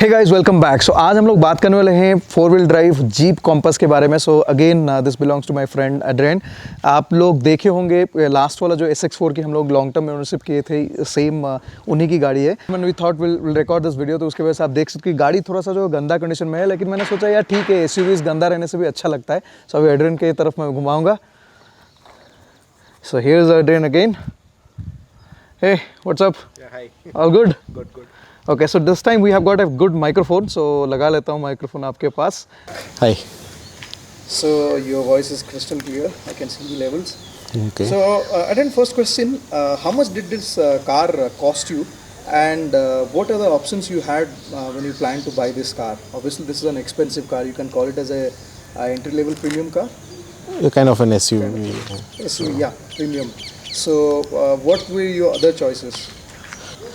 हे guys welcome back. So आज हम लोग बात करने वाले हैं 4 व्हील ड्राइव जीप कॉम्पस के बारे में। So again this belongs to my friend Adrian. आप लोग देखे होंगे लास्ट वाला जो SX4 की हम लोग लॉन्ग टर्म मेंबरशिप किए थे, सेम उन्हीं की गाड़ी है। And we thought will record this video, तो उसके वजह से आप देख सकते हैं कि गाड़ी थोड़ा सा जो गंदा कंडीशन में है, लेकिन मैंने सोचा यार ठीक है, SUVs गंदा रहने से भी अच्छा लगता है। सो अभी एड्रियन की तरफ मैं घुमाऊँगा। So here is Adrian again. Hey what's up? Hi. All good? Good. Okay, so this time we have got a good microphone, so लगा लेता हूँ microphone आपके पास. Hi. So your voice is crystal clear. I can see the levels. Okay. So Adan, first question: how much did this car cost you, and what are the options you had when you planned to buy this car? Obviously, this is an expensive car. You can call it as a entry-level premium car. Kind of an SUV. SUV, yeah, premium. So what were your other choices?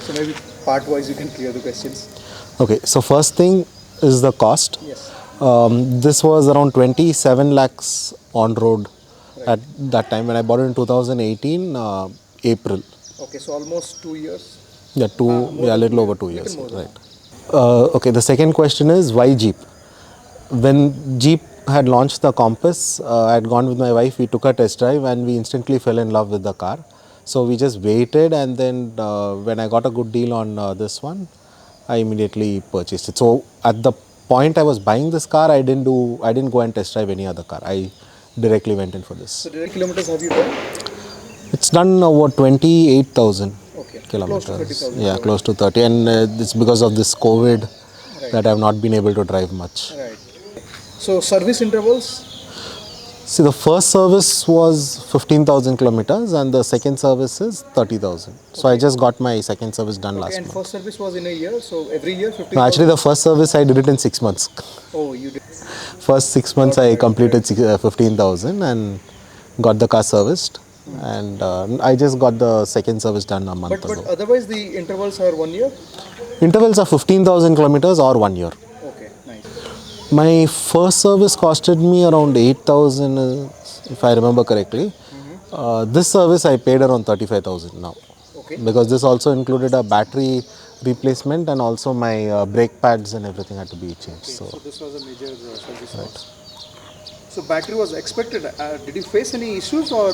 So maybe part-wise you can clear the questions. Okay. So first thing is the cost. Yes. This was around 27 lakhs on road at that time when I bought it in 2018 April. Okay, so almost 2 years. Yeah, more a than little 2 over 2 years. years. Little more than Right. Okay. The second question is why Jeep? When Jeep had launched the Compass, I had gone with my wife. We took a test drive and we instantly fell in love with the car. So we just waited, and then when I got a good deal on this one, I immediately purchased it. So at the point I was buying this car, I didn't go and test drive any other car. I directly went in for this. So direct kilometers have you done? It's done over 28,000 Okay. kilometers. Close to 30,000. Yeah, close to 30, and it's because of this COVID that I have not been able to drive much. Right. So service intervals? See, the first service was 15,000 kilometers, and the second service is 30,000. So I just got my second service done last And month. first service was in a year, so every year 15,000? No, actually, the first service I did it in 6 months. Oh, you did. First 6 months I completed 15,000 and got the car serviced, and I just got the second service done a month But ago. otherwise the intervals are 1 year? Intervals are 15,000 kilometers or 1 year. Okay, nice. My first service costed me around 8,000, if I remember correctly. This service I paid around 35,000 now. Okay. Because this also included a battery replacement, and also my brake pads and everything had to be changed. So So this was a major service cost. So battery was expected. Did you face any issues, or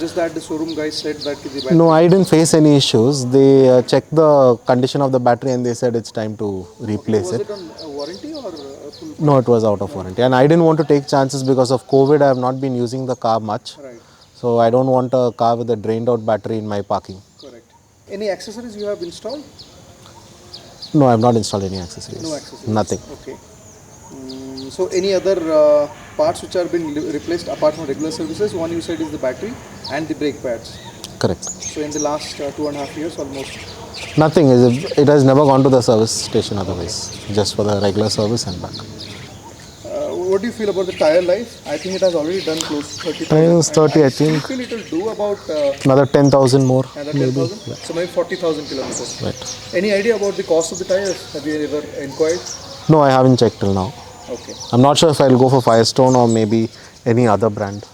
just that the showroom guys said that the battery? no, I didn't face any issues. They checked the condition of the battery and they said it's time to replace Was it. it on warranty or full? No, it was out of warranty, and I didn't want to take chances because of COVID. I have not been using the car much, Right. so I don't want a car with a drained out battery in my parking. Correct. Any accessories you have installed? No, I have not installed any accessories. No accessories. Nothing. Okay. So any other parts which are being replaced apart from regular services? One you said is the battery and the brake pads. Correct. So in the last 2.5 years almost. Nothing. It has never gone to the service station otherwise. Just for the regular service and back. What do you feel about the tire life? I think it has already done close to 30,000. Tire is 30, I still think. feel it will do about Another 10,000 more. another maybe. 10,000. So maybe 40,000 kilometers. Right. Any idea about the cost of the tires? Have you ever inquired? No, I haven't checked till now. Okay. I'm not sure if I'll go for Firestone or maybe any other brand.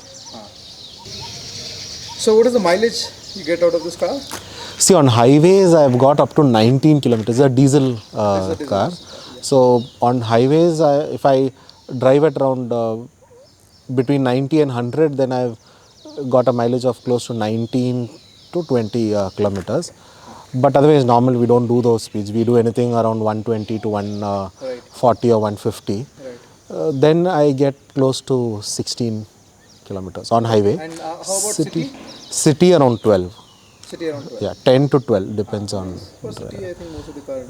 So what is the mileage you get out of this car? See, on highways, I've got up to 19 kilometers. It's a diesel diesel car. So on highways, if I drive at around between 90 and 100, then I've got a mileage of close to 19 to 20 kilometers. But otherwise, normal, we don't do those speeds. We do anything around 120 to 140 or 150. Right. Then I get close to 16 kilometers on highway. And how about city? City around 12. City around 12. Yeah, 10 to 12 depends on. For city, I think most of the car.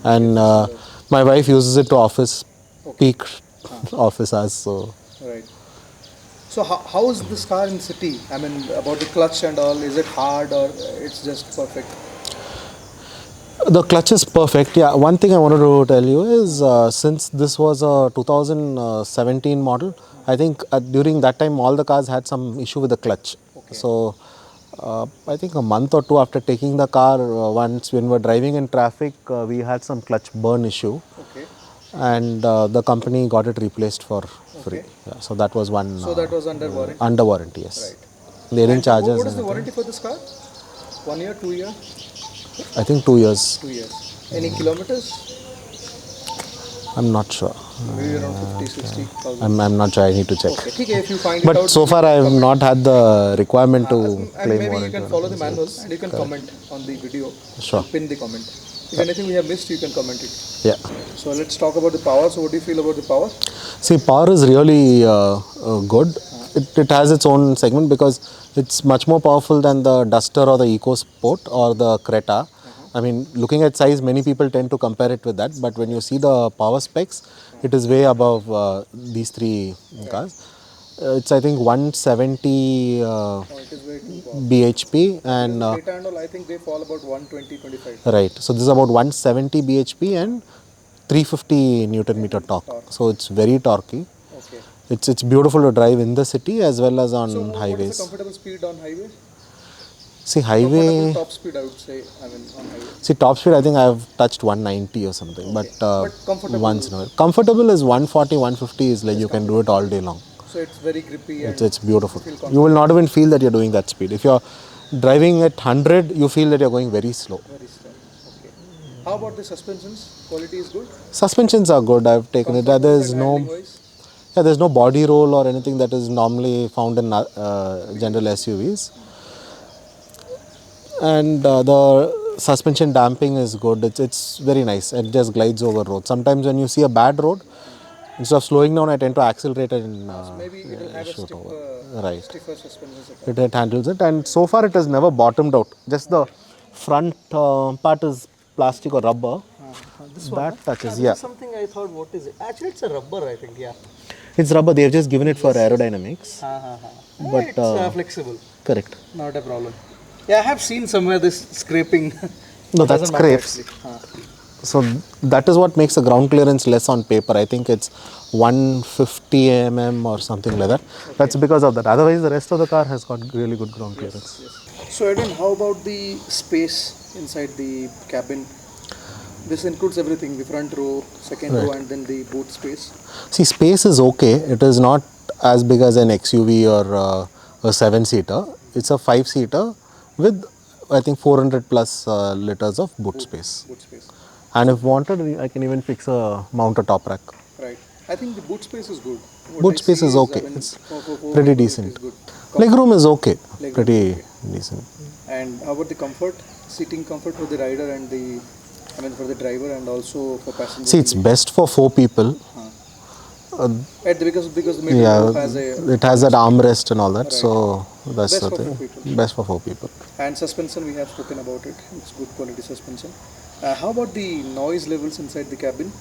And my wife uses it to office, peak office hours. So Right. So how is this car in city? I mean, about the clutch and all. Is it hard or it's just perfect? the clutch is perfect. Yeah, one thing I wanted to tell you is since this was a 2017 model, I think during that time all the cars had some issue with the clutch. Okay. So I think a month or two after taking the car, once when we were driving in traffic, we had some clutch burn issue. Okay. And the company got it replaced for free. Okay. Yeah, so that was one. So that was under warranty. Under warranty, yes. Right. They didn't And charge us. what is the anything. warranty for this car? 1 year, 2 year? I think 2 years. 2 years. Any kilometers? I'm not sure. Maybe around 50, 60,000. I'm not sure. I need to check. Okay, ठीक है, if you find it But out, so far, I have comment. not had the requirement to And claim maybe you warranty. can follow the manual and you can comment on the video. Sure. Pin the comment. If anything we have missed, you can comment it. Yeah. So let's talk about the power. So what do you feel about the power? See, power is really good. It has its own segment because it's much more powerful than the Duster or the EcoSport or the Creta. I mean, looking at size, many people tend to compare it with that. But when you see the power specs, it is way above these three cars. It's, I think, 170 Oh, it is way too powerful. bhp and Creta and all, I think they fall about 120, 25. right. So this is about 170 bhp and 350 Newton meter torque. So it's very torquey. Okay. It's beautiful to drive in the city as well as on So what is highways. the comfortable speed on highway? See, highway. Comfortable top speed, I would say. I mean, on highway. See, top speed, I think I've touched 190 or something. But comfortable. once in a while. Comfortable is 140, 150 is like you can do it all day long. So it's very grippy and It's beautiful. feel comfortable. You will not even feel that you're doing that speed. If you're driving at 100, you feel that you're going very slow. very slow. Okay. How about the suspensions? Quality is good. Suspensions are good. I've taken it. Comfortable There's and no. handling-wise? Yeah, there's no body roll or anything that is normally found in general SUVs. And the suspension damping is good. It's very nice. It just glides over road. Sometimes when you see a bad road, instead of slowing down, I tend to accelerate and Maybe it will have a shoot over. stiffer, Right. stiffer suspensions. It handles it. And so far, it has never bottomed out. Just the front part is plastic or rubber. That touches, yeah. Something I thought, what is it? Actually, it's a rubber, I think, yeah. It's rubber. They've just given it for aerodynamics. But It's flexible. correct. Not a problem. Yeah, I have seen somewhere this scraping. No, It that doesn't matter scrapes. actually. So that is what makes the ground clearance less on paper. I think it's 150 mm or something like that. That's because of that. Otherwise, the rest of the car has got really good ground clearance. So, Eden, how about the space inside the cabin? This includes everything, the front row, second row, and then the boot space. See, space is okay. It is not as big as an XUV or a 7-seater. It's a 5-seater with, I think, 400 plus liters of boot space. Boot space. And if wanted, I can even fix mount a top rack. Right. I think the boot space is good. What Boot I space see is okay. I mean, It's for pretty people, it decent. is good. Legroom is okay. Legroom Pretty is decent. And how about the comfort? Seating comfort for the rider and the, I mean, for the driver and also for passengers. See, it's best for 4 people. Because the middle Yeah, row has a it has that armrest and all that, so that's Best the for 4 thing. people. Best for 4 people. and suspension. We have spoken about it. It's good quality suspension. How about the noise levels inside the cabin?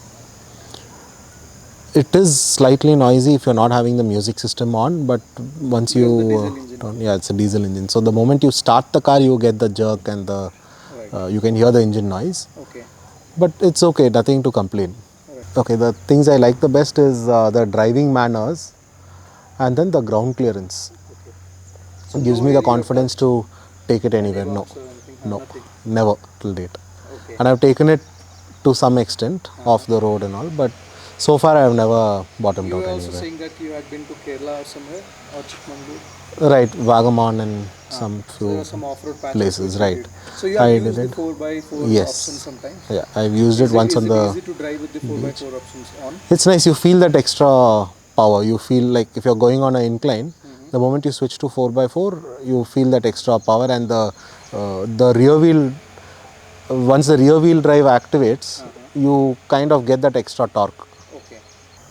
It is slightly noisy if you're not having the music system on, but once Because the you diesel engine. yeah, it's a diesel engine. So the moment you start the car, you get the jerk and the Right. you can hear the engine noise. Okay. But it's okay, nothing to complain. Alright. Okay, the things I like the best is the driving manners and then the ground clearance. It gives me the confidence to take it anywhere. No, So anything, no, nothing. never till date. Okay. And I've taken it to some extent off the road and all, but so far I have never bottomed You out were also anywhere. saying that you had been to Kerala or somewhere or Chikmagalur. Right, Vagamon and some So there few were some off-road patches places, which you right. did. So you have I used did the it. 4x4 Yes. option sometimes. Yeah, I've used it once on Is the. it easy to drive with the 4x4 options on? It's nice. You feel that extra power. You feel like if you're going on an incline, the moment you switch to 4x4, you feel that extra power, and the rear wheel. Once the rear wheel drive activates, you kind of get that extra torque. Okay.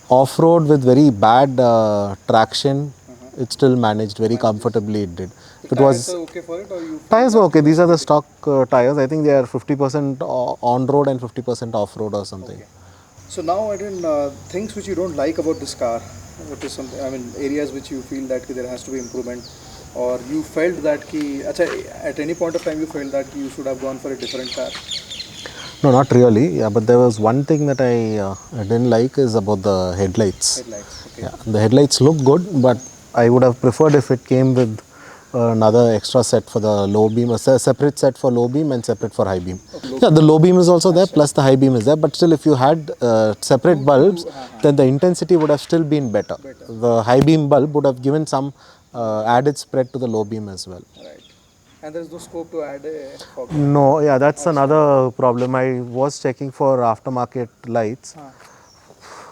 Off road with very bad traction, it still managed very comfortably. It did. The It was tires are okay for it, or you? tires were okay. These are the stock tires. I think they are 50% on road and 50% off road or something. So now, things which you don't like about this car, what is something? I mean, areas which you feel that there has to be improvement, or you felt that at any point of time you felt that you should have gone for a different car. No, not really. Yeah, but there was one thing that I didn't like is about the headlights. Headlights. Okay. Yeah, the headlights look good, but I would have preferred if it came with another extra set for the low beam, a separate set for low beam and separate for high beam. Yeah, the low beam is also there, plus the high beam is there. But still, if you had separate bulbs, then the intensity would have still been better. The high beam bulb would have given some added spread to the low beam as well. Right. And there is no scope to add a fog. No, yeah, that's another problem. I was checking for aftermarket lights.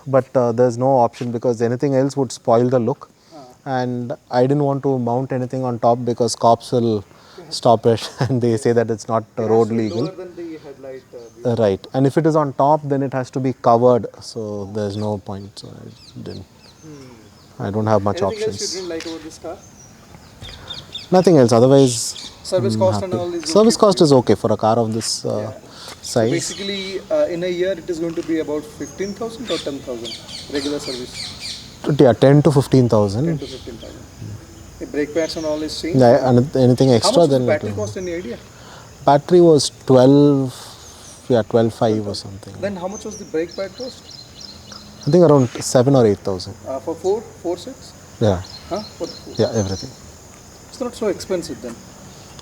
but there's no option because anything else would spoil the look. And I didn't want to mount anything on top because cops will stop it and they say that it's not road legal. Lower than the headlight. Right. And if it is on top, then it has to be covered. So there's no point. So I didn't. I don't have much Anything options. else you didn't like about this car? Nothing else. Otherwise, Service I'm cost and happy. all is Service okay cost for is okay for a car of this size. Basically, in a year, it is going to be about 15,000 or 10,000 regular service. Yeah, 10 to 10 15,000. to 15,000. The brake pads and all is same. Yeah, and anything How extra much does then the battery it will- cost? Any idea? Battery was 12.5 or something. Then how much was the brake pad cost? I think around 7 or 8,000. For 4.6? Yeah, Huh? For the 4. yeah, everything. It's not so expensive then.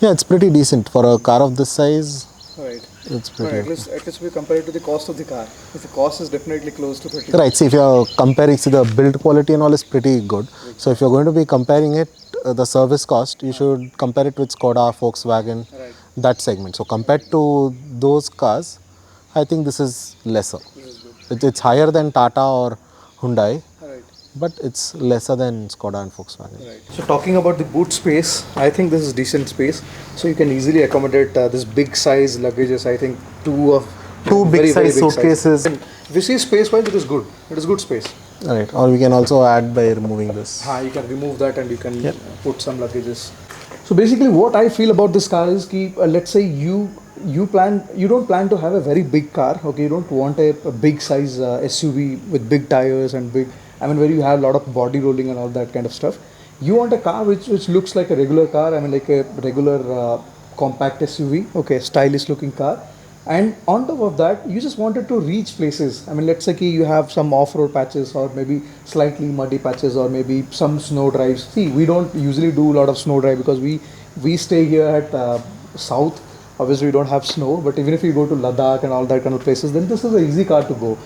Yeah, it's pretty decent for a car of this size. Right. It's But pretty. at least we compare it to the cost of the car. If the cost is definitely close to 30. Right. See, if you're comparing, see, the build quality and all is pretty good. So if you're going to be comparing it, the service cost, you should compare it with Skoda, Volkswagen, Right. that segment. So compared to those cars, I think this is lesser. This is good. It's higher than Tata or Hyundai, Right. but it's lesser than Skoda and Volkswagen. Right. So talking about the boot space, I think this is decent space. So you can easily accommodate this big size luggages. I think two big size suitcases. And if you see space wise, it is good. It is good space. Right. Or we can also add by removing this. You can remove that and you can put some luggages. So basically, what I feel about this car is कि let's say you don't plan to have a very big car. Okay, you don't want a big size SUV with big tires and big. I mean, where you have a lot of body rolling and all that kind of stuff. You want a car which looks like a regular car. I mean, like a regular compact SUV. Okay, stylish looking car. And on top of that, you just wanted to reach places. I mean, let's say कि you have some off-road patches or maybe slightly muddy patches or maybe some snow drives. See, we don't usually do a lot of snow drive because we stay here at south. Obviously, we don't have snow. But even if you go to Ladakh and all that kind of places, then this is an easy car to go.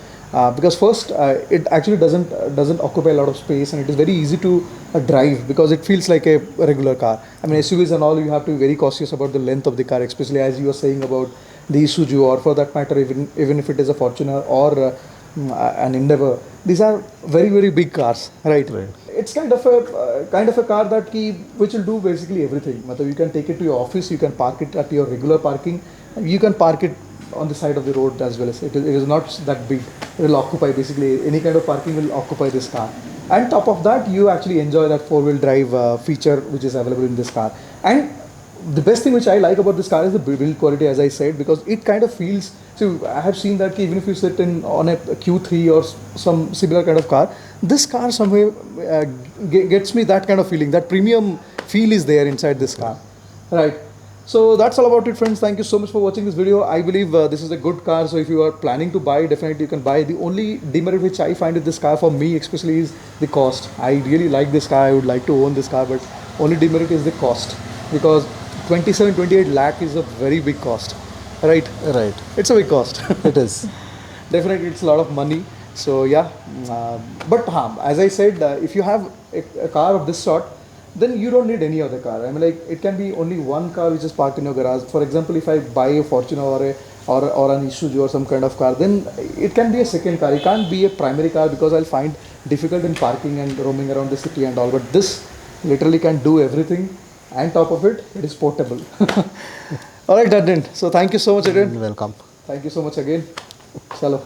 Because first, it actually doesn't occupy a lot of space and it is very easy to drive because it feels like a regular car. I mean, SUVs and all, you have to be very cautious about the length of the car, especially as you were saying about the Isuzu, or for that matter, even if it is a Fortuner or an Endeavour. These are very, very big cars, right? It's kind of a car that which will do basically everything. You can take it to your office, you can park it at your regular parking, you can park it on the side of the road as well. As it is not that big. It will occupy basically any kind of parking will occupy this car. And top of that, you actually enjoy that 4-wheel drive feature which is available in this car. And the best thing which I like about this car is the build quality, as I said, because it kind of feels. So I have seen that even if you sit on a Q3 or some similar kind of car, this car somewhere gets me that kind of feeling. That premium feel is there inside this car, right? So that's all about it, friends. Thank you so much for watching this video. I believe this is a good car. So if you are planning to buy, definitely you can buy. The only demerit which I find with this car, for me especially, is the cost. I really like this car. I would like to own this car, but only demerit is the cost, because 27-28 lakh is a very big cost, right? Right. It's a big cost. It is. Definitely, it's a lot of money. So yeah, but as I said, if you have a car of this sort, then you don't need any other car. I mean, like, it can be only one car which is parked in your garage. For example, if I buy a Fortuner or an Isuzu or some kind of car, then it can be a second car. It can't be a primary car because I'll find difficult in parking and roaming around the city and all. But this literally can do everything, and top of it, it is portable. All right, Adrian. So thank you so much, Adrian. Welcome. Thank you so much again. Chalo.